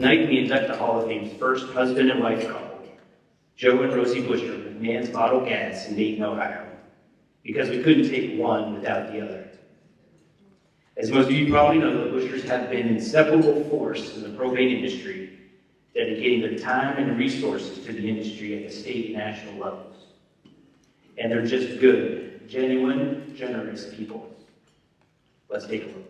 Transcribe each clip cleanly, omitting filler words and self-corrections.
Tonight we induct the Hall of Fame's first husband and wife couple, Joe and Rosie Buschur, McMahan's Bottled Gas in Dayton, Ohio, because we couldn't take one without the other. As most of you probably know, the Buschurs have been an inseparable force in the propane industry, dedicating their time and resources to the industry at the state and national levels. And they're just good, genuine, generous people. Let's take a look.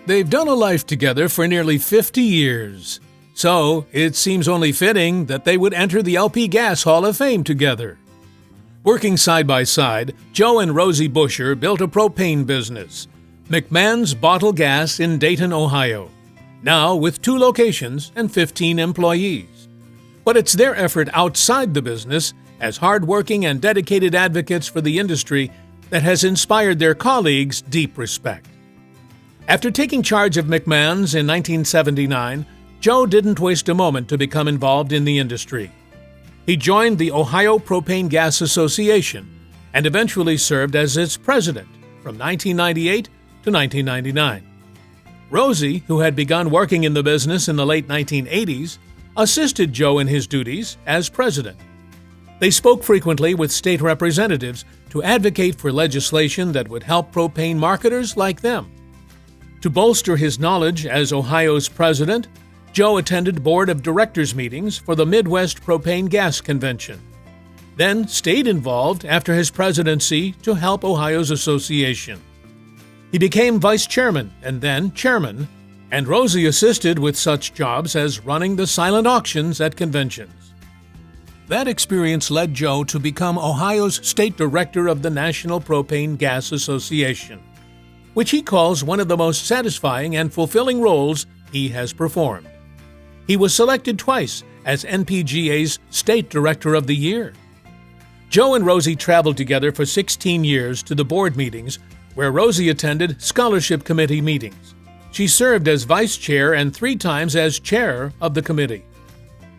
They've done a life together for nearly 50 years, so it seems only fitting that they would enter the LP Gas Hall of Fame together. Working side by side, Joe and Rosie Buschur built a propane business, McMahan's Bottled Gas in Dayton, Ohio, now with 2 locations and 15 employees. But it's their effort outside the business, as hardworking and dedicated advocates for the industry, that has inspired their colleagues deep respect. After taking charge of McMahan's in 1979, Joe didn't waste a moment to become involved in the industry. He joined the Ohio Propane Gas Association and eventually served as its president from 1998 to 1999. Rosie, who had begun working in the business in the late 1980s, assisted Joe in his duties as president. They spoke frequently with state representatives to advocate for legislation that would help propane marketers like them. To bolster his knowledge as Ohio's president, Joe attended board of directors meetings for the Midwest Propane Gas Convention, then stayed involved after his presidency to help Ohio's association. He became vice chairman and then chairman, and Rosie assisted with such jobs as running the silent auctions at conventions. That experience led Joe to become Ohio's state director of the National Propane Gas Association, which he calls one of the most satisfying and fulfilling roles he has performed. He was selected twice as NPGA's State Director of the Year. Joe and Rosie traveled together for 16 years to the board meetings, where Rosie attended scholarship committee meetings. She served as vice chair and 3 times as chair of the committee.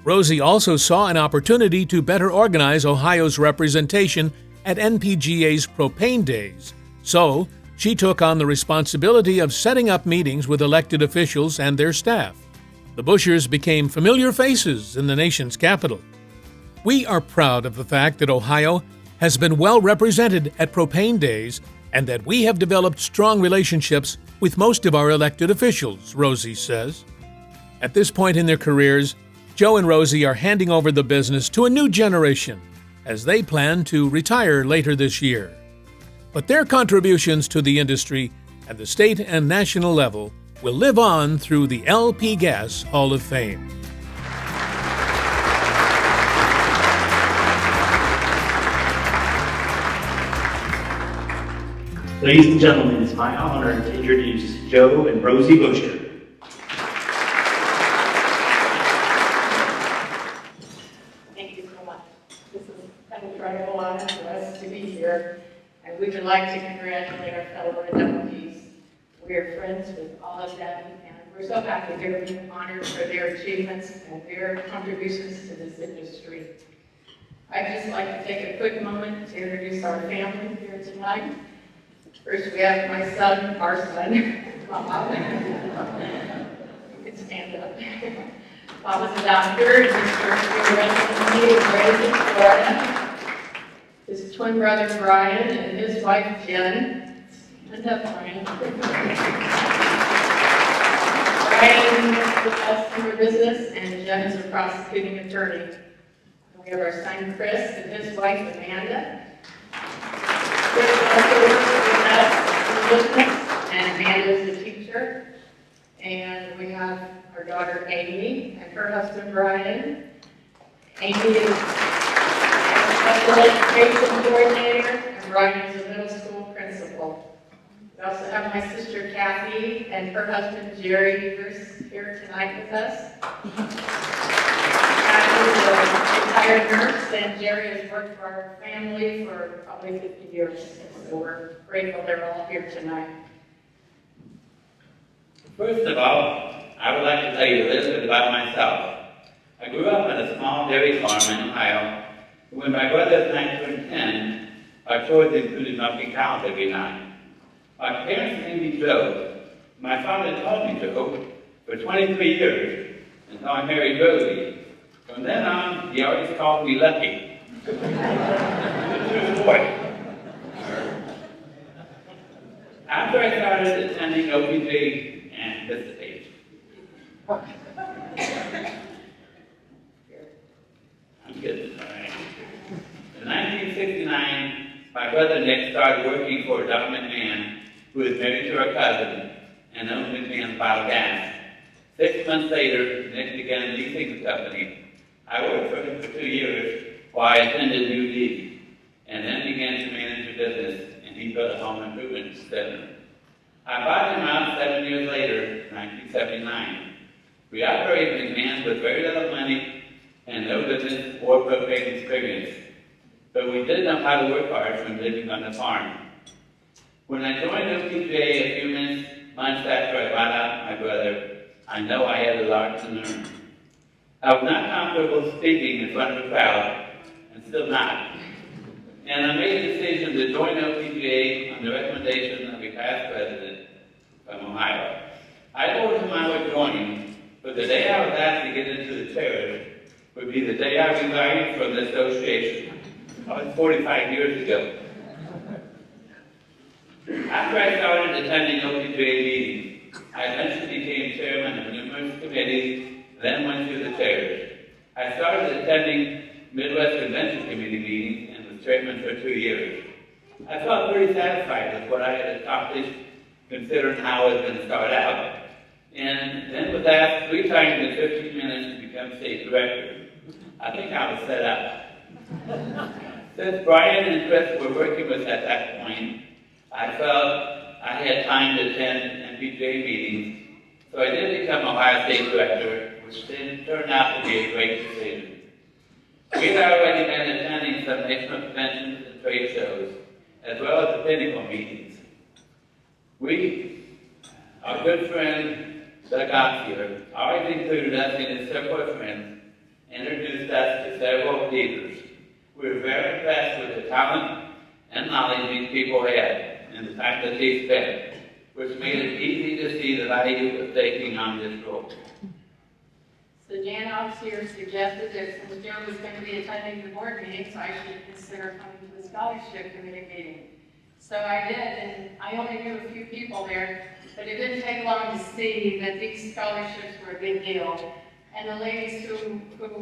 Rosie also saw an opportunity to better organize Ohio's representation at NPGA's Propane Days, so she took on the responsibility of setting up meetings with elected officials and their staff. The Buschurs became familiar faces in the nation's capital. We are proud of the fact that Ohio has been well represented at Propane Days and that we have developed strong relationships with most of our elected officials, Rosie says. At this point in their careers, Joe and Rosie are handing over the business to a new generation as they plan to retire later this year. But their contributions to the industry at the state and national level will live on through the LP Gas Hall of Fame. Ladies and gentlemen, it's my honor to introduce Joe and Rosie Buschur. Thank you so much. This is an incredible honor for us to be here. And we would like to congratulate our fellow inductees. We are friends with all of them, and we're so happy they're being honored for their achievements and their contributions to this industry. I'd just like to take a quick moment to introduce our family here tonight. First, we have our son, Bob. You can stand up. Bob is a doctor, and his first year residency is raised in Florida. His twin brother Brian and his wife Jen. Stand up, Brian. Brian is the customer business, and Jen is a prosecuting attorney. We have our son Chris and his wife Amanda. Chris also works with us in business, and Amanda is a teacher. And we have our daughter Amy and her husband Brian. Amy is special education coordinator, and Brian is a middle school principal. We also have my sister Kathy and her husband Jerry here tonight with us. Kathy is a retired nurse, and Jerry has worked for our family for probably 50 years, so we're grateful they're all here tonight. First of all, I would like to tell you a little bit about myself. I grew up on a small dairy farm in Ohio. When my brothers and I turned 10, our chores included milking cows every night. My parents named me Joe. My father called me Joe for 23 years until I married Rosie. From then on, he always called me Lucky. The true story. After I started attending OPJ and this stage, I'm kidding, all right. In 1969, my brother Nick started working for Dr. McMahan, who is married to our cousin and owned McMahan's Bottle Gas. 6 months later, Nick began leasing the company. I worked for him for 2 years while I attended UD, and then began to manage the business, and he built a home improvement center. I bought him out 7 years later, 1979. We operated McMahon with very little money and no business or propane experience, but we did know how to work hard from living on the farm. When I joined OPJ a few months after I bought out my brother, I know I had a lot to learn. I was not comfortable speaking in front of a crowd, and still not. And I made a decision to join OPJ on the recommendation of a past president from Ohio. I told him I would join, but the day I was asked to get into the chairs would be the day I resigned from the association. That was 45 years ago. After I started attending OPJ meetings, I eventually became chairman of numerous committees, then went through the chairs. I started attending Midwest Convention Committee meetings and was chairman for 2 years. I felt pretty satisfied with what I had accomplished, considering how I was going to start out, and then was asked 3 times in 15 minutes to become state director. I think I was set up. Since Brian and Chris were working with us at that point, I felt I had time to attend MPJ meetings, so I did become Ohio State Director, which then turned out to be a great decision. We had already been attending some national conventions and trade shows, as well as the Pinnacle meetings. Our good friend Doug Oxier, always included us in his circle of friends, introduced us to several leaders. We were very impressed with the talent and knowledge these people had and the time that they spent, which made it easy to see the value of taking on this role. So Jan Oxier suggested that since Joe was going to be attending the board meetings, I should consider coming to the scholarship committee meeting. So I did, and I only knew a few people there, but it didn't take long to see that these scholarships were a big deal. And the ladies who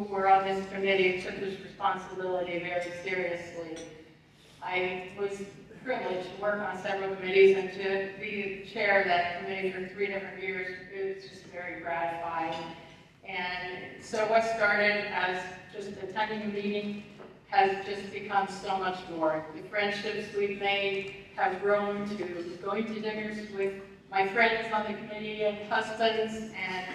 were on this committee took this responsibility very seriously. I was privileged to work on several committees, and to be the chair of that committee for 3 different years, it was just very gratifying. And so what started as just attending a meeting has just become so much more. The friendships we've made have grown to going to dinners with my friends on the committee and husbands, and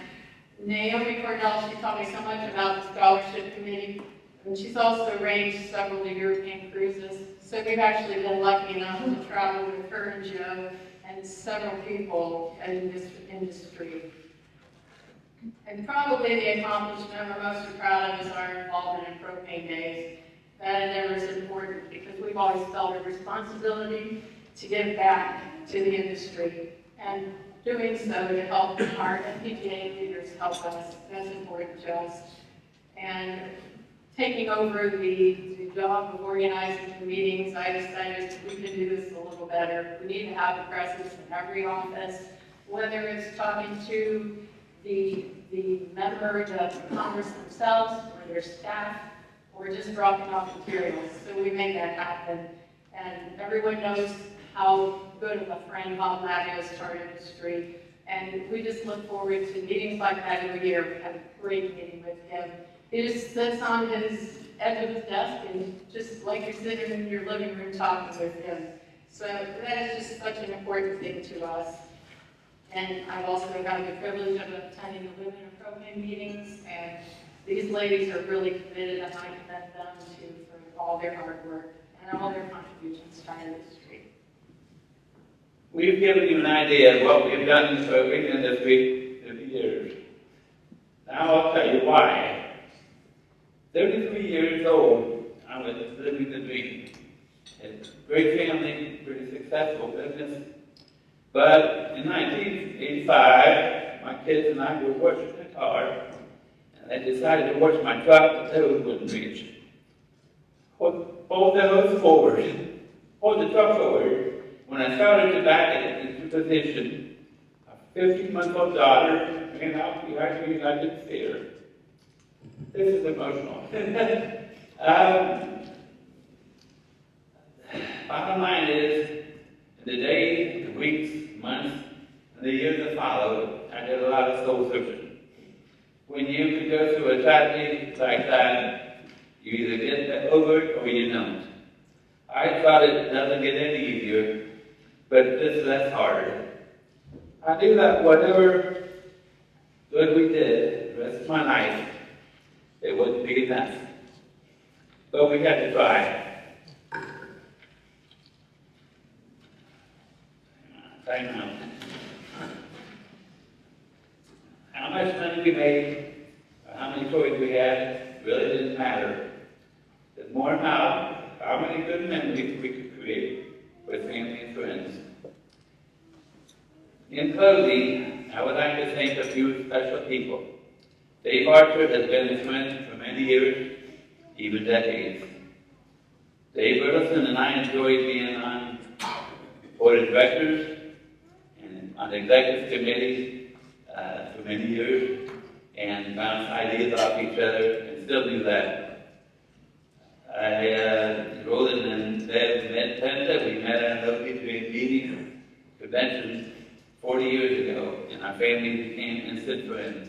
Naomi Cordell, she taught me so much about the scholarship committee, and she's also arranged several of the European cruises. So we've actually been lucky enough to travel with her and Joe and several people in this industry. And probably the accomplishment we're most proud of is our involvement in propane days. That endeavor is important because we've always felt a responsibility to give back to the industry, and doing so to help our MPGA leaders help us. That's important to us. And taking over the job of organizing the meetings, I decided we can do this a little better. We need to have a presence in every office, whether it's talking to the members of Congress themselves, or their staff, or just dropping off materials. So we make that happen. And everyone knows how good of a friend Bob Ladd is to our industry. And we just look forward to meetings like that every year. We have a great meeting with him. He just sits on his edge of his desk and just like you're sitting in your living room talking with him. So that is just such an important thing to us. And I've also got the privilege of attending the Women in Propane meetings, and these ladies are really committed, and I commend them for all their hard work and all their contributions to our industry. We've given you an idea of what we've done in the propane industry through the years. Now I'll tell you why. 33 years old, I was living the dream. Had a great family, pretty successful business. But in 1985, my kids and I were washing the car, and I decided to wash my truck, the hose wouldn't reach. Hold the hose forward, hold the truck forward. When I started to back it into position, a 15-month-old daughter ran out behind me and I didn't see her. This is emotional. Bottom line is, in the days, the weeks, months, and the years that followed, I did a lot of soul searching. When you could go through a tragedy like that, you either get over it or you don't. I thought it doesn't get any easier, but that's hard. I knew that whatever good we did the rest of my life, it wouldn't be enough. But we had to try. I know. How much money we made, or how many toys we had, really didn't matter. It's more about how many good memories we could create with family and friends. In closing, I would like to thank a few special people. Dave Archer has been a friend for many years, even decades. Dave Burleson and I enjoyed being on board of directors and on the executive committee for many years, and bounce ideas off each other, and still do that. Roland and Deb met Penta. We met at those between meetings, conventions 40 years ago, and our families became instant friends.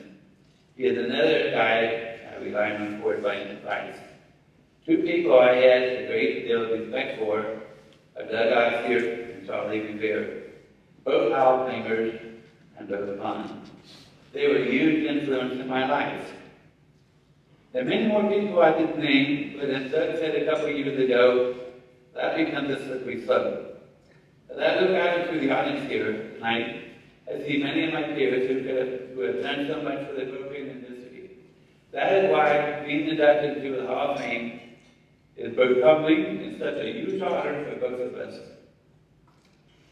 He is another guy I rely on for advice and advice. Two people I had a great deal of respect for are Doug Ostier and Charlie Rivera, both Hall singers and both fun. They were a huge influence in my life. There are many more people I could name, but as Doug said a couple of years ago, that becomes a slippery slope. As I look out into the audience here tonight, I see many of my peers who have done so much for the European industry. That is why being inducted into the Hall of Fame is both humbling and such a huge honor for both of us.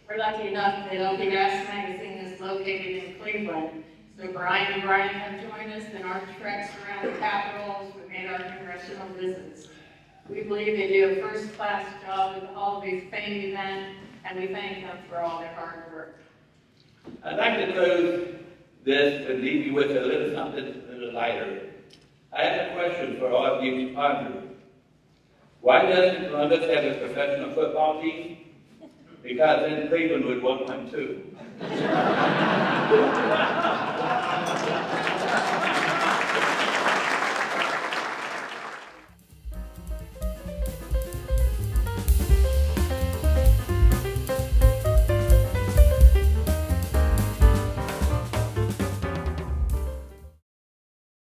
We're lucky enough that LP Gas Magazine is located in Cleveland. So Brian and Brian have joined us in our treks around the Capitol as we made our congressional visits. We believe they do a first-class job with all of these famed events, and we thank them for all their hard work. I'd like to close this and leave you with a little something a little lighter. I have a question for all of you to ponder. Why doesn't Columbus have a professional football team? Because then Cleveland would want one too.